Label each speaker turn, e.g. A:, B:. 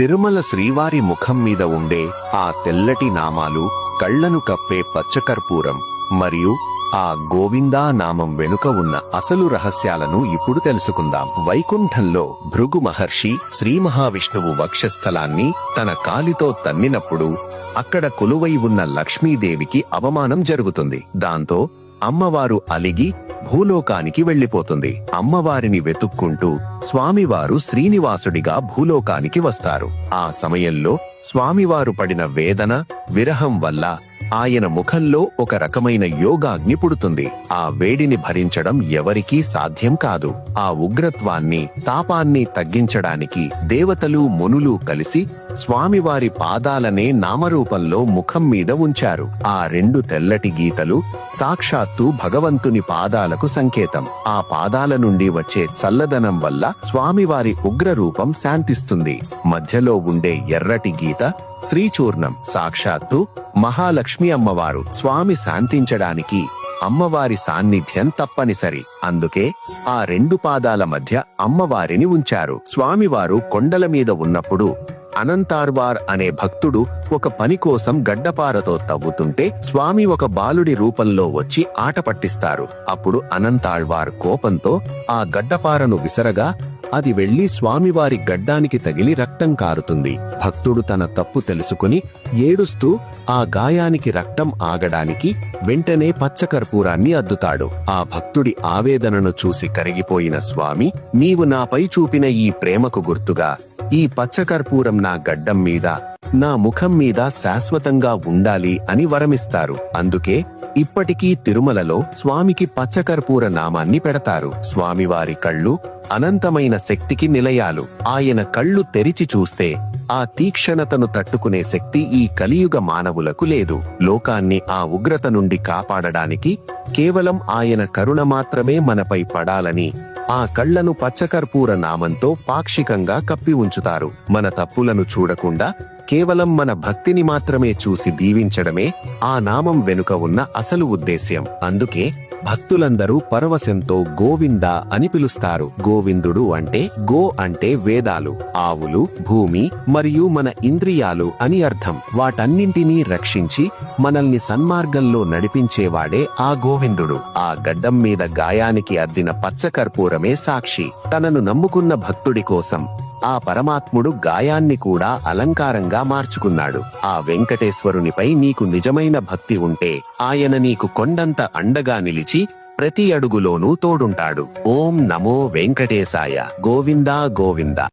A: తిరుమల శ్రీవారి ముఖం మీద ఉండే ఆ తెల్లటి నామాలు, కళ్లను కప్పే పచ్చకర్పూరం మరియు ఆ గోవిందా నామం వెనుక ఉన్న అసలు రహస్యాలను ఇప్పుడు తెలుసుకుందాం. వైకుంఠంలో భృగు మహర్షి శ్రీ మహావిష్ణువు వక్షస్థలాన్ని తన కాలితో తన్నినప్పుడు అక్కడ కొలువై ఉన్న లక్ష్మీదేవికి అవమానం జరుగుతుంది. దాంతో అమ్మవారు అలిగి భూలోకానికి వెళ్లిపోతుంది. అమ్మవారిని వెతుక్కుంటూ స్వామివారు శ్రీనివాసుడిగా భూలోకానికి వస్తారు. ఆ సమయంలో స్వామివారు పడిన వేదన, విరహం వల్ల ఆయన ముఖంలో ఒక రకమైన యోగాగ్ని పుడుతుంది. ఆ వేడిని భరించడం ఎవరికీ సాధ్యం కాదు. ఆ ఉగ్రత్వాన్ని, తాపాన్ని తగ్గించడానికి దేవతలు, మునులు కలిసి స్వామివారి పాదాలనే నామరూపంలో ముఖం మీద ఉంచారు. ఆ రెండు తెల్లటి గీతలు సాక్షాత్తు భగవంతుని పాదాలకు సంకేతం. ఆ పాదాల నుండి వచ్చే చల్లదనం వల్ల స్వామివారి ఉగ్రరూపం శాంతిస్తుంది. మధ్యలో ఉండే ఎర్రటి గీత శ్రీచూర్ణం, సాక్షాత్తు మహాలక్ష్మి అమ్మవారు. స్వామి శాంతించడానికి అమ్మవారి సాన్నిధ్యం తప్పనిసరి. అందుకే ఆ రెండు పాదాల మధ్య అమ్మవారిని ఉంచారు. స్వామివారు కొండల మీద ఉన్నప్పుడు అనంతార్వార్ అనే భక్తుడు ఒక పని కోసం గడ్డపారతో తవ్వుతుంటే స్వామి ఒక బాలుడి రూపంలో వచ్చి ఆట పట్టిస్తారు. అప్పుడు అనంతాళ్వార్ కోపంతో ఆ గడ్డపారను విసరగా అది వెళ్లి స్వామివారి గడ్డానికి తగిలి రక్తం కారుతుంది. భక్తుడు తన తప్పు తెలుసుకుని ఏడుస్తూ ఆ గాయానికి రక్తం ఆగడానికి వెంటనే పచ్చకర్పూరాన్ని అద్దుతాడు. ఆ భక్తుడి ఆవేదనను చూసి కరిగిపోయిన స్వామి, నీవు నాపై చూపిన ఈ ప్రేమకు గుర్తుగా ఈ పచ్చకర్పూరం నా గడ్డం మీద, నా ముఖం మీద శాశ్వతంగా ఉండాలి అని వరమిస్తారు. అందుకే ఇప్పటికీ తిరుమలలో స్వామికి పచ్చకర్పూర నామాన్ని పెడతారు. స్వామివారి కళ్ళు అనంతమైన శక్తికి నిలయాలు. ఆయన కళ్ళు తెరిచి చూస్తే ఆ తీక్షణతను తట్టుకునే శక్తి ఈ కలియుగ మానవులకు లేదు. లోకాన్ని ఆ ఉగ్రత నుండి కాపాడడానికి కేవలం ఆయన కరుణ మాత్రమే మనపై పడాలని ఆ కళ్లను పచ్చకర్పూర నామంతో పాక్షికంగా కప్పి ఉంచుతారు. మన తప్పులను చూడకుండా కేవలం మన భక్తిని మాత్రమే చూసి దీవించడమే ఆ నామం వెనుక ఉన్న అసలు ఉద్దేశ్యం. అందుకే భక్తులందరూ పరవశంతో గోవిందా అని పిలుస్తారు. గోవిందుడు అంటే గో అంటే వేదాలు, ఆవులు, భూమి మరియు మన ఇంద్రియాలు అని అర్థం. వాటన్నింటినీ రక్షించి మనల్ని సన్మార్గంలో నడిపించేవాడే ఆ గోవిందుడు. ఆ గడ్డం మీద గాయానికి అద్దిన పచ్చకర్పూరమే సాక్షి. తనను నమ్ముకున్న భక్తుడి కోసం ఆ పరమాత్ముడు గాయాన్ని కూడా అలంకారంగా మార్చుకున్నాడు. ఆ వెంకటేశ్వరునిపై నీకు నిజమైన భక్తి ఉంటే ఆయన నీకు కొండంత అండగా నిలిచి ప్రతి అడుగులోనూ తోడుంటాడు. ఓం నమో వెంకటేశాయ. గోవిందా గోవిందా.